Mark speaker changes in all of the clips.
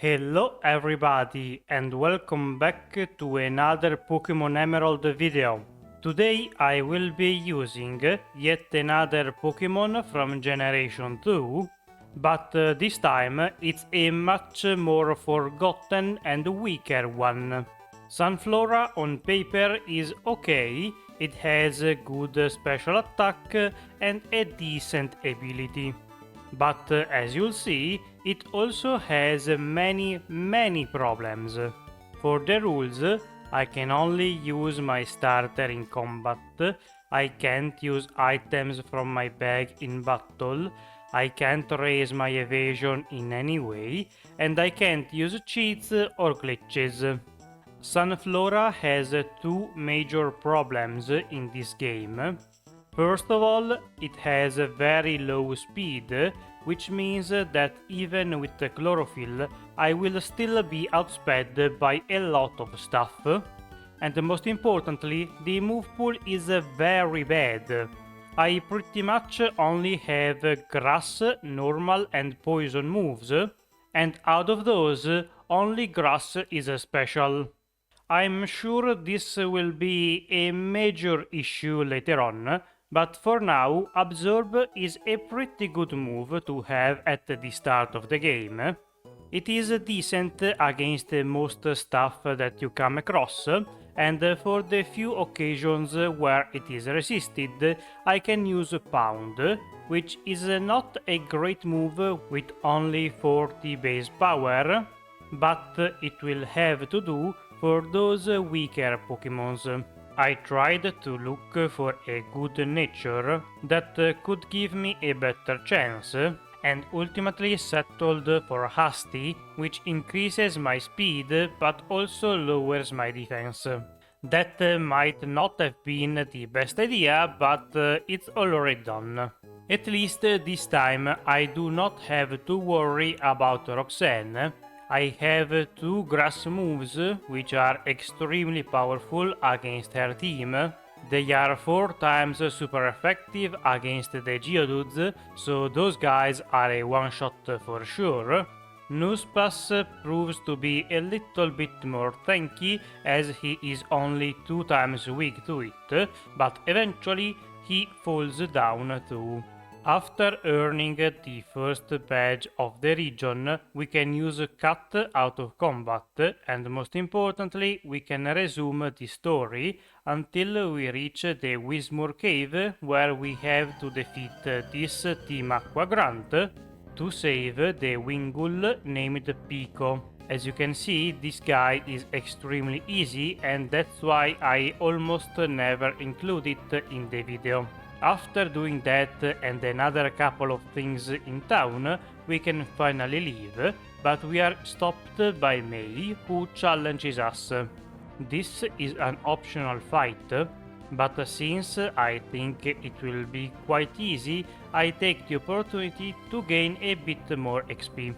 Speaker 1: Hello everybody and welcome back to another Pokemon Emerald video. Today I will be using yet another Pokemon from Generation 2, but this time it's a much more forgotten and weaker one. Sunflora on paper is okay, it has a good special attack and a decent ability. But as you'll see, it also has many problems. For the rules, I can only use my starter in combat, I can't use items from my bag in battle, I can't raise my evasion in any way, and I can't use cheats or glitches. Sunflora has two major problems in this game. First of all, it has a very low speed, which means that even with the chlorophyll, I will still be outsped by a lot of stuff. And most importantly, the move pool is very bad. I pretty much only have grass, normal and poison moves, and out of those, only grass is special. I'm sure this will be a major issue later on, but for now, Absorb is a pretty good move to have at the start of the game. It is decent against most stuff that you come across, and for the few occasions where it is resisted, I can use Pound, which is not a great move with only 40 base power, but it will have to do for those weaker Pokemons. I tried to look for a good nature that could give me a better chance, and ultimately settled for Hasty, which increases my speed but also lowers my defense. That might not have been the best idea, but it's already done. At least this time I do not have to worry about Roxanne. I have two grass moves, which are extremely powerful against her team. They are 4 times super effective against the Geodudes, so those guys are a one-shot for sure. Nuspas proves to be a little bit more tanky, as he is only 2 times weak to it, but eventually he falls down too. After earning the first badge of the region, we can use Cut out of combat, and most importantly, we can resume the story until we reach the Wismore Cave, where we have to defeat this Team Aqua Grunt to save the Wingull named Pico. As you can see, this guy is extremely easy, and that's why I almost never include it in the video. After doing that and another couple of things in town, we can finally leave, but we are stopped by May, who challenges us. This is an optional fight, but since I think it will be quite easy, I take the opportunity to gain a bit more XP.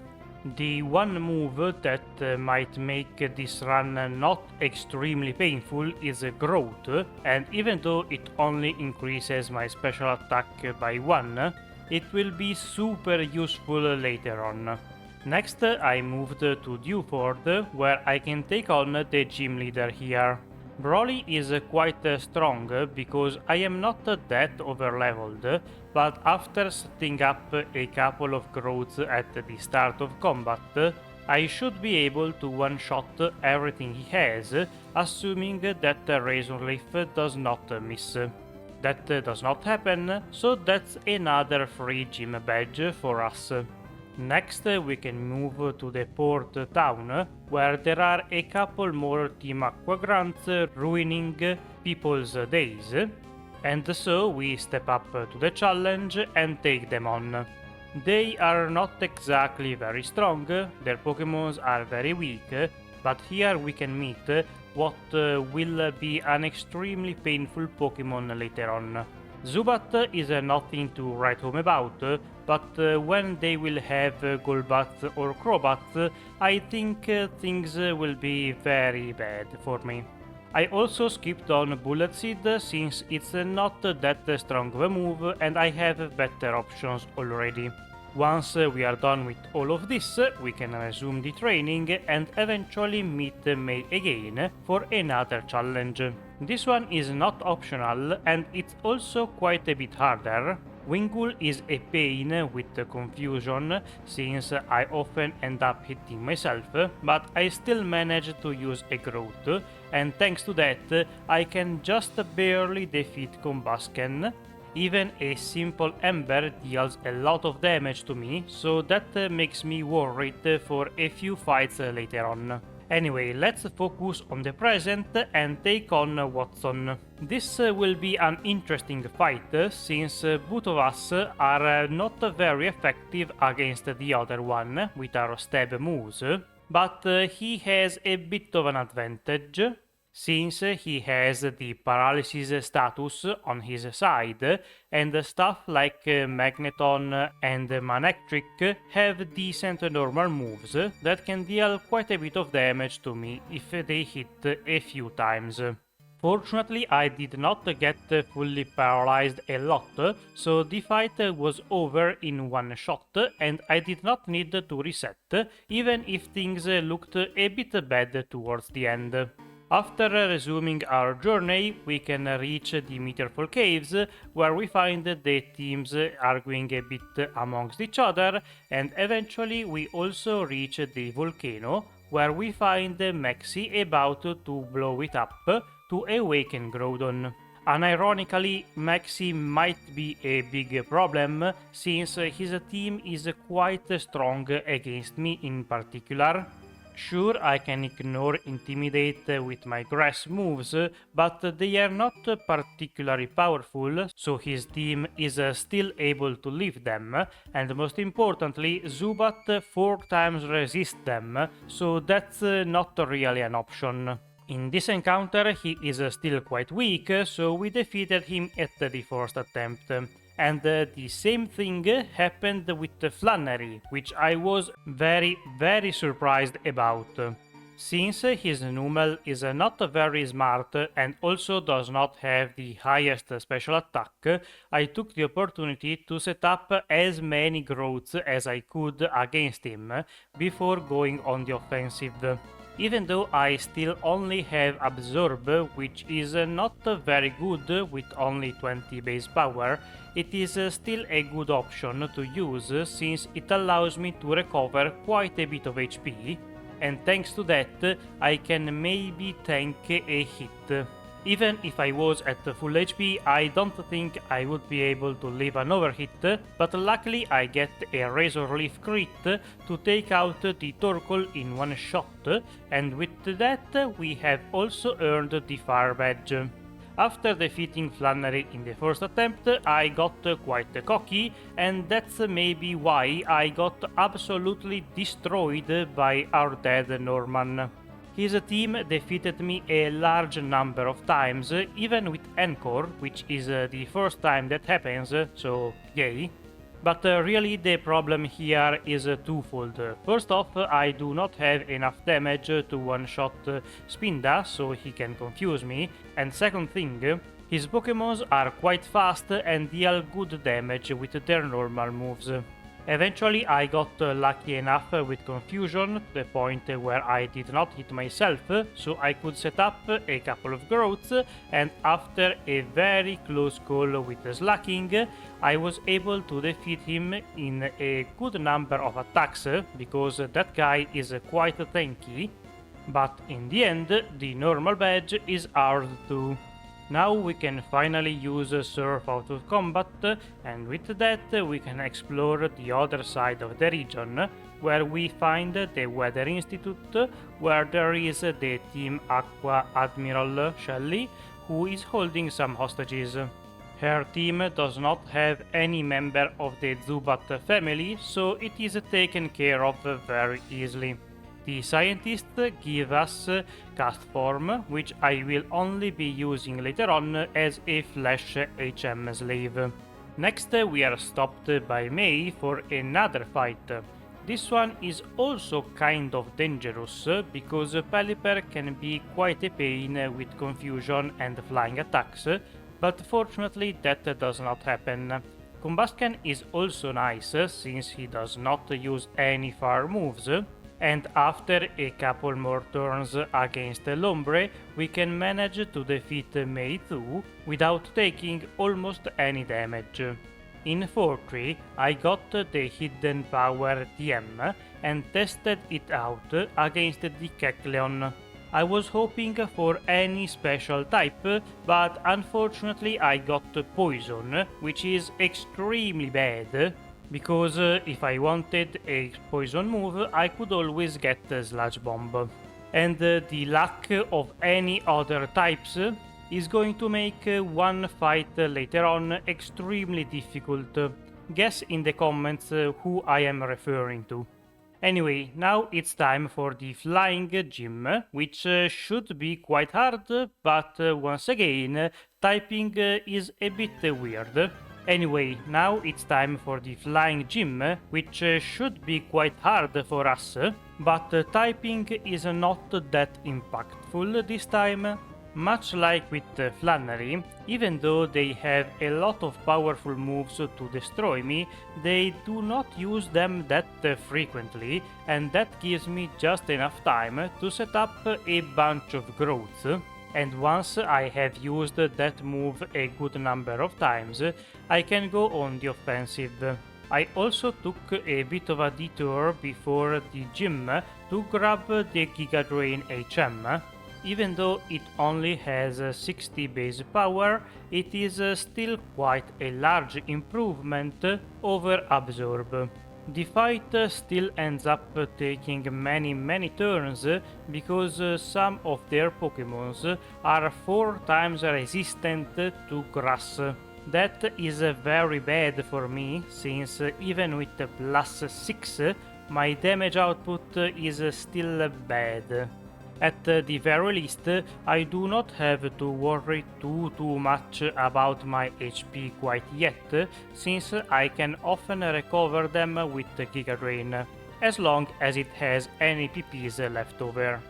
Speaker 1: The one move that might make this run not extremely painful is Growth, and even though it only increases my special attack by 1, it will be super useful later on. Next I moved to Dewford, where I can take on the gym leader here. Brawly is quite strong because I am not that overleveled, but after setting up a couple of growths at the start of combat, I should be able to one-shot everything he has, assuming that Razor Leaf does not miss. That does not happen, so that's another free gym badge for us. Next, we can move to the port town, where there are a couple more Team Aqua Grunts ruining people's days, and so we step up to the challenge and take them on. They are not exactly very strong, their Pokémons are very weak, but here we can meet what will be an extremely painful Pokémon later on. Zubat is nothing to write home about, but when they will have Golbat or Crobat, I think things will be very bad for me. I also skipped on Bullet Seed since it's not that strong of a move and I have better options already. Once we are done with all of this, we can resume the training and eventually meet May again for another challenge. This one is not optional and it's also quite a bit harder. Wingull is a pain with the confusion, since I often end up hitting myself, but I still manage to use a growth, and thanks to that I can just barely defeat Combusken. Even a simple ember deals a lot of damage to me, so that makes me worried for a few fights later on. Anyway, let's focus on the present and take on Watson. This will be an interesting fight, since both of us are not very effective against the other one with our stab moves, but he has a bit of an advantage, since he has the paralysis status on his side, and stuff like Magneton and Manectric have decent normal moves that can deal quite a bit of damage to me if they hit a few times. Fortunately, I did not get fully paralyzed a lot, so the fight was over in one shot and I did not need to reset, even if things looked a bit bad towards the end. After resuming our journey, we can reach the Meteorfall Caves, where we find the teams arguing a bit amongst each other, and eventually we also reach the volcano, where we find Maxi about to blow it up to awaken Groudon. Unironically, Maxi might be a big problem, since his team is quite strong against me in particular. Sure, I can ignore Intimidate with my grass moves, but they are not particularly powerful, so his team is still able to leave them, and most importantly, Zubat 4 times resists them, so that's not really an option. In this encounter, he is still quite weak, so we defeated him at the first attempt. And the same thing happened with Flannery, which I was very surprised about. Since his Numel is not very smart and also does not have the highest special attack, I took the opportunity to set up as many growths as I could against him before going on the offensive. Even though I still only have Absorb, which is not very good with only 20 base power, it is still a good option to use since it allows me to recover quite a bit of HP, and thanks to that I can maybe tank a hit. Even if I was at full HP, I don't think I would be able to leave another hit, but luckily I get a Razor Leaf crit to take out the Torkoal in one shot, and with that we have also earned the Fire Badge. After defeating Flannery in the first attempt, I got quite cocky, and that's maybe why I got absolutely destroyed by our dead Norman. His team defeated me a large number of times, even with Encore, which is the first time that happens, so yay. But really the problem here is twofold. First off, I do not have enough damage to one-shot Spinda, so he can confuse me, and second thing, his Pokémons are quite fast and deal good damage with their normal moves. Eventually I got lucky enough with Confusion, to the point where I did not hit myself, so I could set up a couple of growths, and after a very close call with Slacking, I was able to defeat him in a good number of attacks, because that guy is quite tanky, but in the end the normal badge is ours too. Now we can finally use Surf out of combat, and with that we can explore the other side of the region, where we find the Weather Institute, where there is the Team Aqua Admiral Shelly, who is holding some hostages. Her team does not have any member of the Zubat family, so it is taken care of very easily. The scientists give us Cast Form, which I will only be using later on as a Flash HM slave. Next we are stopped by May for another fight. This one is also kind of dangerous, because Pelipper can be quite a pain with confusion and flying attacks, but fortunately that does not happen. Combustion is also nice since he does not use any fire moves, and after a couple more turns against Lombre, we can manage to defeat Mei 2 without taking almost any damage. In Fortree, I got the hidden power TM and tested it out against the Kecleon. I was hoping for any special type, but unfortunately I got Poison, which is extremely bad, because if I wanted a poison move I could always get Sludge Bomb. And the lack of any other types is going to make one fight later on extremely difficult. Guess in the comments who I am referring to. Anyway, now it's time for the Flying Gym, which should be quite hard, but once again, typing is a bit weird. Anyway, now it's time for the Flying Gym, which should be quite hard for us, but typing is not that impactful this time. Much like with Flannery, even though they have a lot of powerful moves to destroy me, they do not use them that frequently, and that gives me just enough time to set up a bunch of growths. And once I have used that move a good number of times, I can go on the offensive. I also took a bit of a detour before the gym to grab the Giga Drain HM. Even though it only has 60 base power, it is still quite a large improvement over Absorb. The fight still ends up taking many turns because some of their Pokémons are 4 times resistant to grass. That is very bad for me, since even with +6 my damage output is still bad. At the very least, I do not have to worry too much about my HP quite yet, since I can often recover them with Giga Drain, as long as it has any PPs left over.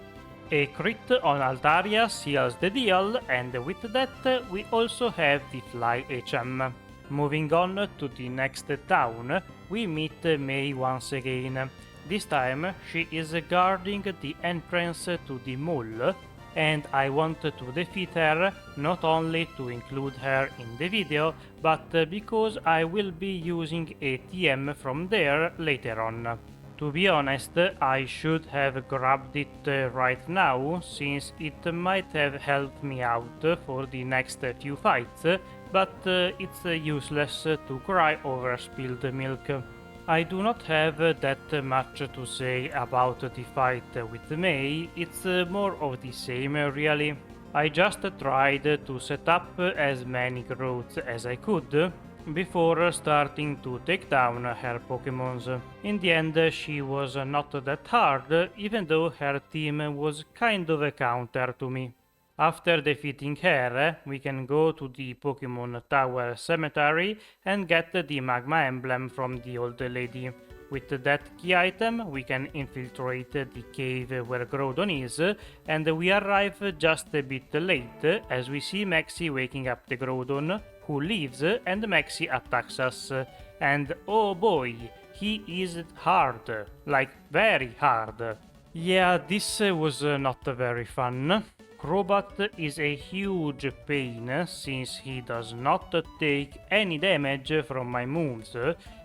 Speaker 1: A crit on Altaria seals the deal, and with that we also have the Fly HM. Moving on to the next town, we meet Mei once again. This time she is guarding the entrance to the mall, and I want to defeat her not only to include her in the video, but because I will be using a TM from there later on. To be honest, I should have grabbed it right now, since it might have helped me out for the next few fights, but it's useless to cry over spilled milk. I do not have that much to say about the fight with Mei, it's more of the same really. I just tried to set up as many growths as I could before starting to take down her Pokémons. In the end she was not that hard, even though her team was kind of a counter to me. After defeating her, we can go to the Pokémon Tower Cemetery and get the Magma Emblem from the old lady. With that key item, we can infiltrate the cave where Groudon is, and we arrive just a bit late as we see Maxie waking up the Groudon, who leaves and Maxie attacks us. And oh boy, he is hard, like very hard. Yeah, this was not very fun. Crobat is a huge pain since he does not take any damage from my moves,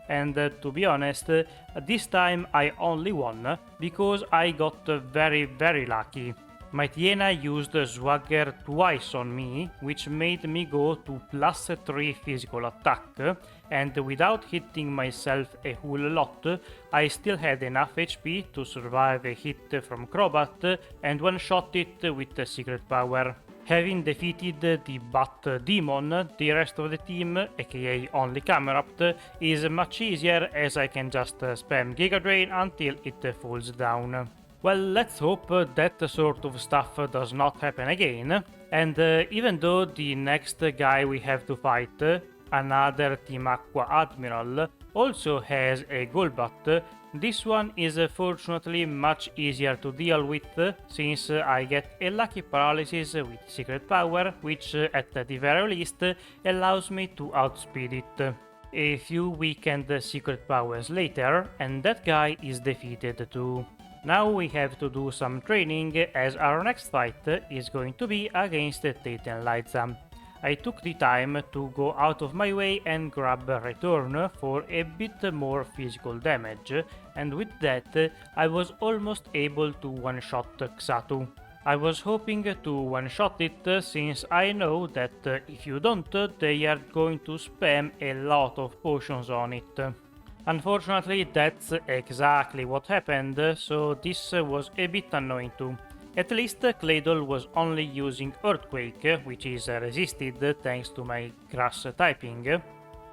Speaker 1: and to be honest, this time I only won because I got very lucky. My Tiena used Swagger twice on me, which made me go to +3 physical attack, and without hitting myself a whole lot, I still had enough HP to survive a hit from Crobat and one-shot it with the secret power. Having defeated the Bat Demon, the rest of the team, aka only Camerupt, is much easier as I can just spam Giga Drain until it falls down. Well, let's hope that sort of stuff does not happen again, and even though the next guy we have to fight, another Team Aqua Admiral, also has a Golbat, this one is fortunately much easier to deal with, since I get a lucky paralysis with secret power, which at the very least allows me to outspeed it. A few weakened secret powers later, and that guy is defeated too. Now we have to do some training, as our next fight is going to be against Tate and Liza. I took the time to go out of my way and grab a return for a bit more physical damage, and with that I was almost able to one-shot Xatu. I was hoping to one-shot it since I know that if you don't, they are going to spam a lot of potions on it. Unfortunately, that's exactly what happened, so this was a bit annoying too. At least Claydol was only using Earthquake, which is resisted thanks to my grass typing,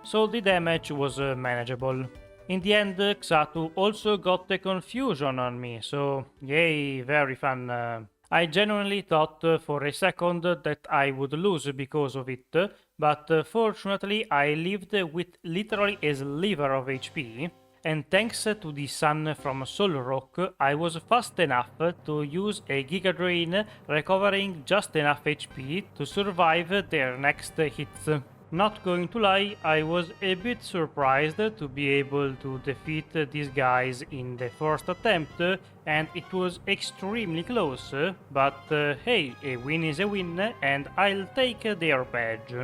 Speaker 1: so the damage was manageable. In the end, Xatu also got a confusion on me, so yay, very fun. I genuinely thought for a second that I would lose because of it, but fortunately I lived with literally a sliver of HP, and thanks to the sun from Solrock, I was fast enough to use a Giga Drain, recovering just enough HP to survive their next hits. Not going to lie, I was a bit surprised to be able to defeat these guys in the first attempt, and it was extremely close, but hey, a win is a win, and I'll take their badge.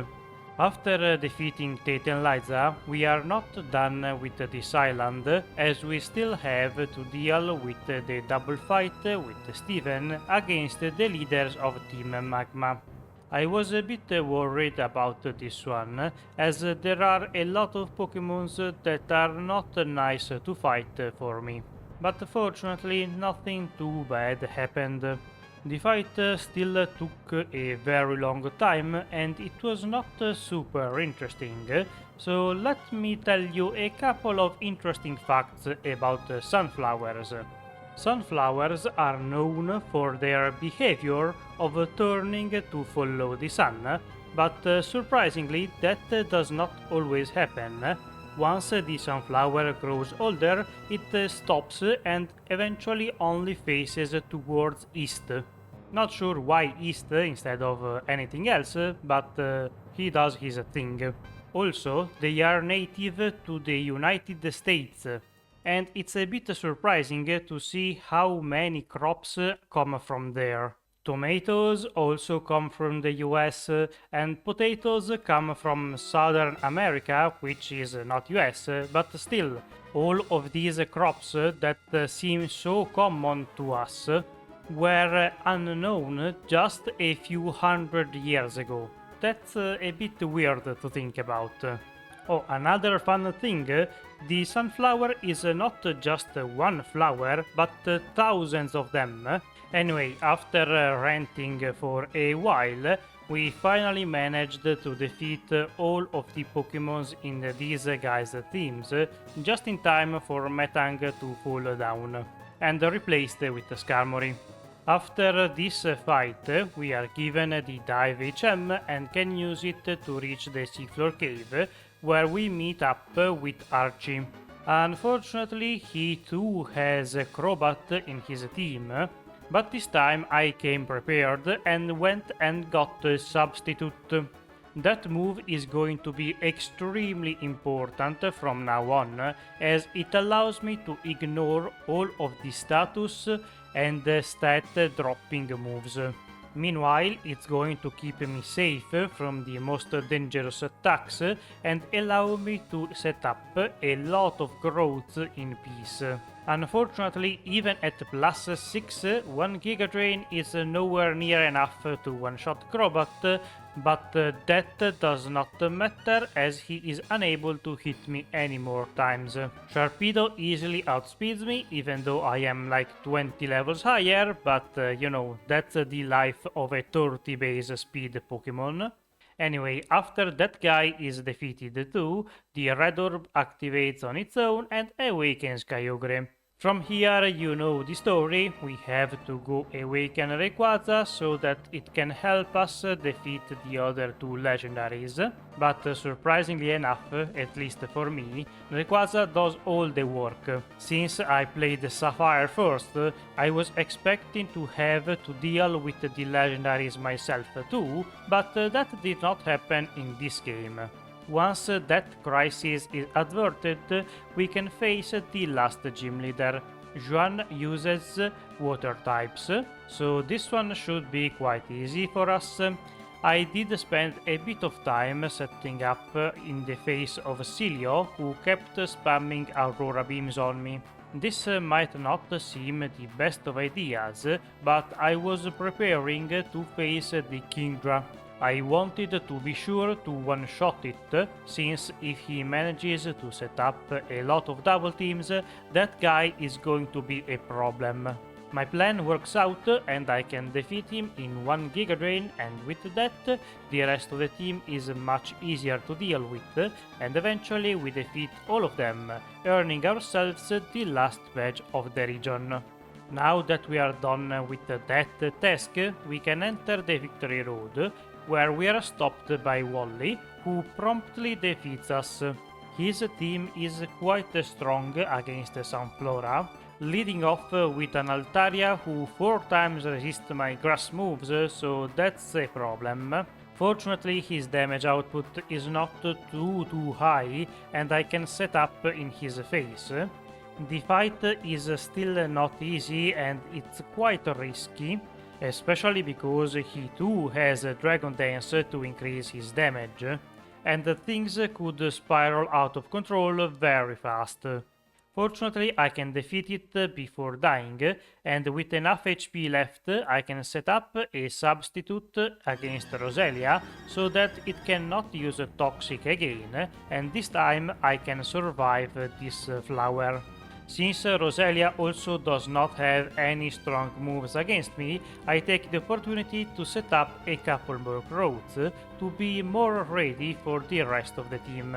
Speaker 1: After defeating Tate and Liza, we are not done with this island, as we still have to deal with the double fight with Steven against the leaders of Team Magma. I was a bit worried about this one, as there are a lot of Pokémons that are not nice to fight for me. But fortunately, nothing too bad happened. The fight still took a very long time, and it was not super interesting, so let me tell you a couple of interesting facts about sunflowers. Sunflowers are known for their behavior of turning to follow the sun, but surprisingly that does not always happen. Once the sunflower grows older, it stops and eventually only faces towards east. Not sure why east instead of anything else, but he does his thing. Also, they are native to the United States, and it's a bit surprising to see how many crops come from there. Tomatoes also come from the US, and potatoes come from Southern America, which is not US, but still, all of these crops that seem so common to us were unknown just a few hundred years ago. That's a bit weird to think about. Oh, another fun thing, the sunflower is not just one flower, but thousands of them. Anyway, after ranting for a while, we finally managed to defeat all of the Pokémons in these guys' teams, just in time for Metang to fall down, and replaced with Skarmory. After this fight, we are given the Dive HM and can use it to reach the Seafloor Cave, where we meet up with Archie. Unfortunately, he too has a Crobat in his team, but this time I came prepared and went and got a Substitute. That move is going to be extremely important from now on, as it allows me to ignore all of the status and stat dropping moves. Meanwhile, it's going to keep me safe from the most dangerous attacks and allow me to set up a lot of growth in peace. Unfortunately, even at plus 6, 1 Giga Drain is nowhere near enough to one-shot Crobat, but that does not matter as he is unable to hit me any more times. Sharpedo easily outspeeds me, even though I am like 20 levels higher, but you know, that's the life of a 30 base speed Pokemon. Anyway, after that guy is defeated too, the Red Orb activates on its own and awakens Kyogre. From here, you know the story, we have to go awaken Rayquaza so that it can help us defeat the other two legendaries, but surprisingly enough, at least for me, Rayquaza does all the work. Since I played Sapphire first, I was expecting to have to deal with the legendaries myself too, but that did not happen in this game. Once that crisis is averted, we can face the last gym leader. Juan uses water types, so this one should be quite easy for us. I did spend a bit of time setting up in the face of Cilio, who kept spamming Aurora beams on me. This might not seem the best of ideas, but I was preparing to face the Kingdra. I wanted to be sure to one-shot it, since if he manages to set up a lot of double teams, that guy is going to be a problem. My plan works out and I can defeat him in 1 Giga Drain, and with that, the rest of the team is much easier to deal with, and eventually we defeat all of them, earning ourselves the last badge of the region. Now that we are done with that task, we can enter the Victory Road, where we are stopped by Wally, who promptly defeats us. His team is quite strong against Sunflora, leading off with an Altaria who 4 times resists my grass moves, so that's a problem. Fortunately, his damage output is not too high, and I can set up in his face. The fight is still not easy and it's quite risky, especially because he too has Dragon Dance to increase his damage, and things could spiral out of control very fast. Fortunately, I can defeat it before dying, and with enough HP left, I can set up a substitute against Roselia so that it cannot use Toxic again, and this time I can survive this flower. Since Roselia also does not have any strong moves against me, I take the opportunity to set up a couple more growths to be more ready for the rest of the team.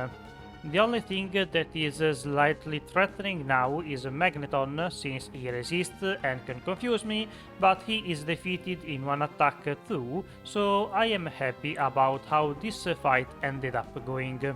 Speaker 1: The only thing that is slightly threatening now is Magneton, since he resists and can confuse me, but he is defeated in 1 attack too, so I am happy about how this fight ended up going.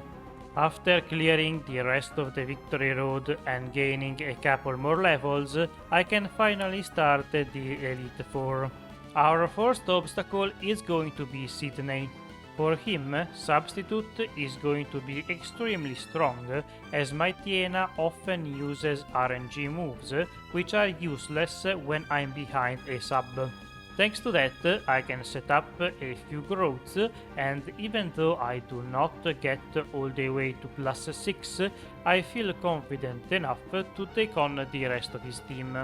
Speaker 1: After clearing the rest of the Victory Road and gaining a couple more levels, I can finally start the Elite Four. Our first obstacle is going to be Sidney. For him, Substitute is going to be extremely strong, as my Tiena often uses RNG moves, which are useless when I'm behind a sub. Thanks to that, I can set up a few growths, and even though I do not get all the way to +6, I feel confident enough to take on the rest of his team.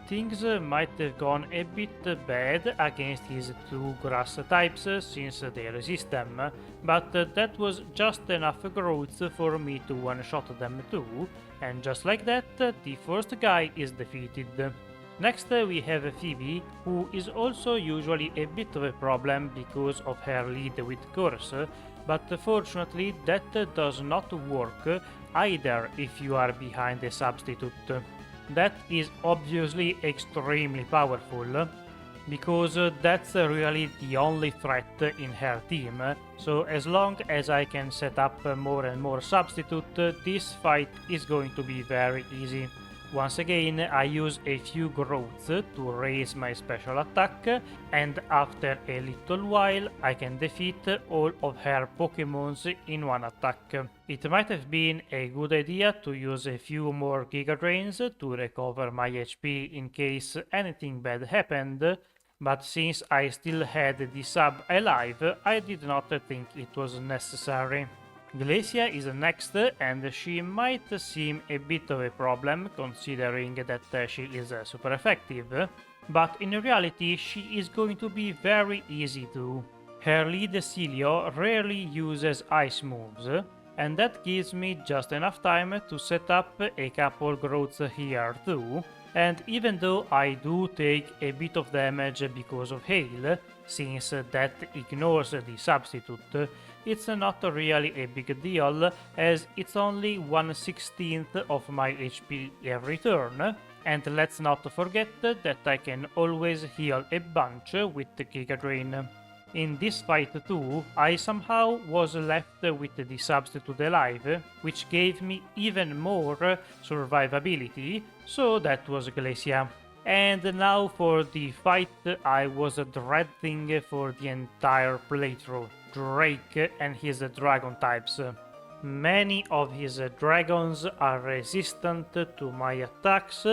Speaker 1: Things might have gone a bit bad against his 2 grass types since they resist them, but that was just enough growth for me to one-shot them too, and just like that, the first guy is defeated. Next we have Pheobe, who is also usually a bit of a problem because of her lead with Curse, but fortunately that does not work either if you are behind a substitute. That is obviously extremely powerful, because that's really the only threat in her team, so as long as I can set up more and more substitute, this fight is going to be very easy. Once again, I use a few growths to raise my special attack, and after a little while I can defeat all of her Pokémons in 1 attack. It might have been a good idea to use a few more Giga Drains to recover my HP in case anything bad happened, but since I still had the sub alive, I did not think it was necessary. Glacia is next, and she might seem a bit of a problem considering that she is super effective, but in reality she is going to be very easy too. Her lead Cilio rarely uses ice moves, and that gives me just enough time to set up a couple growths here too, and even though I do take a bit of damage because of hail, since that ignores the substitute, it's not really a big deal, as it's only 1/16 of my HP every turn, and let's not forget that I can always heal a bunch with the Giga Drain. In this fight too, I somehow was left with the substitute alive, which gave me even more survivability, so that was Glacia. And now for the fight I was dreading for the entire playthrough, Drake and his dragon types. Many of his dragons are resistant to my attacks,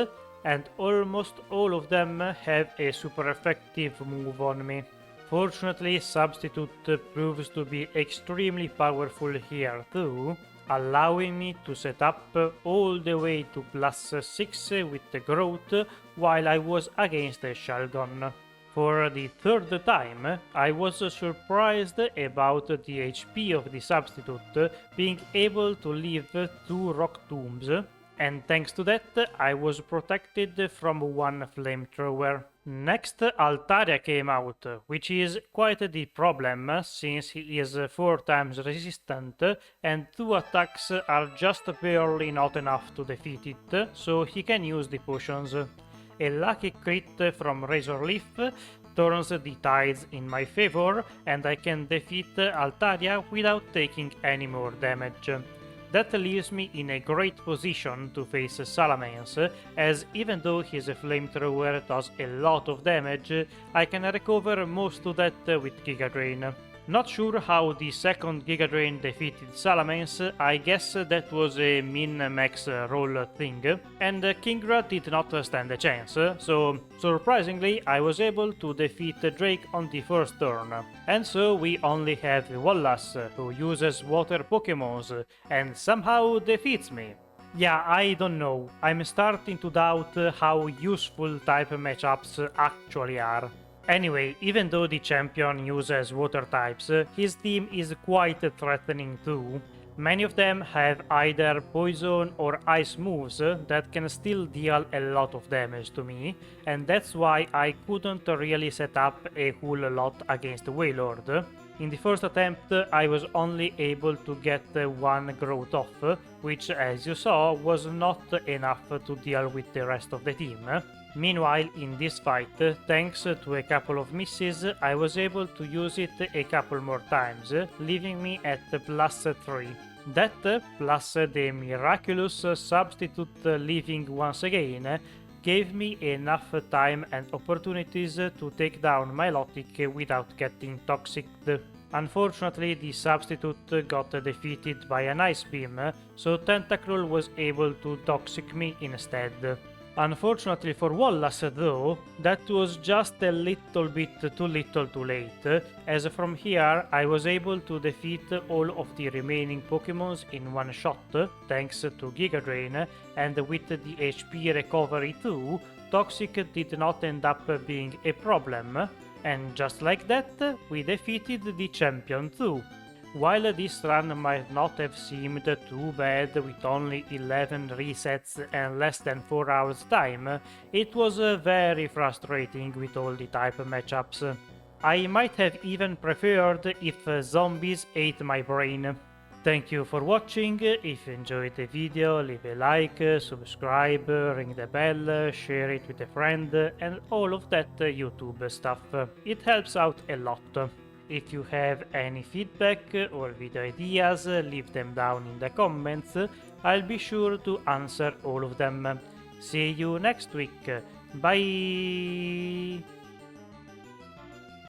Speaker 1: and almost all of them have a super effective move on me. Fortunately, Substitute proves to be extremely powerful here too, allowing me to set up all the way to +6 with the growth while I was against a Shalgon. For the third time, I was surprised about the HP of the Substitute being able to leave 2 rock tombs, and thanks to that I was protected from 1 flamethrower. Next, Altaria came out, which is quite the problem since he is 4 times resistant and 2 attacks are just barely not enough to defeat it, so he can use the potions. A lucky crit from Razor Leaf turns the tides in my favor and I can defeat Altaria without taking any more damage. That leaves me in a great position to face Salamence, as even though his flamethrower does a lot of damage, I can recover most of that with Giga Drain. Not sure how the second Giga Drain defeated Salamence, I guess that was a min-max roll thing, and Kingra did not stand a chance, so surprisingly I was able to defeat Drake on the first turn. And so we only have Wallace, who uses water Pokémons, and somehow defeats me. Yeah, I don't know, I'm starting to doubt how useful type matchups actually are. Anyway, even though the champion uses water types, his team is quite threatening too. Many of them have either poison or ice moves that can still deal a lot of damage to me, and that's why I couldn't really set up a whole lot against Wailord. In the first attempt I was only able to get 1 growth off, which as you saw was not enough to deal with the rest of the team. Meanwhile, in this fight, thanks to a couple of misses, I was able to use it a couple more times, leaving me at +3. That, plus the miraculous substitute leaving once again, gave me enough time and opportunities to take down Milotic without getting toxiced. Unfortunately, the substitute got defeated by an Ice Beam, so Tentacruel was able to toxic me instead. Unfortunately for Wallace though, that was just a little bit too little too late, as from here I was able to defeat all of the remaining Pokémons in one shot, thanks to Giga Drain, and with the HP recovery too, Toxic did not end up being a problem, and just like that, we defeated the champion too. While this run might not have seemed too bad with only 11 resets and less than 4 hours time, it was very frustrating with all the type matchups. I might have even preferred if zombies ate my brain. Thank you for watching. If you enjoyed the video, leave a like, subscribe, ring the bell, share it with a friend, and all of that YouTube stuff. It helps out a lot. If you have any feedback or video ideas, leave them down in the comments. I'll be sure to answer all of them. See you next week. Bye!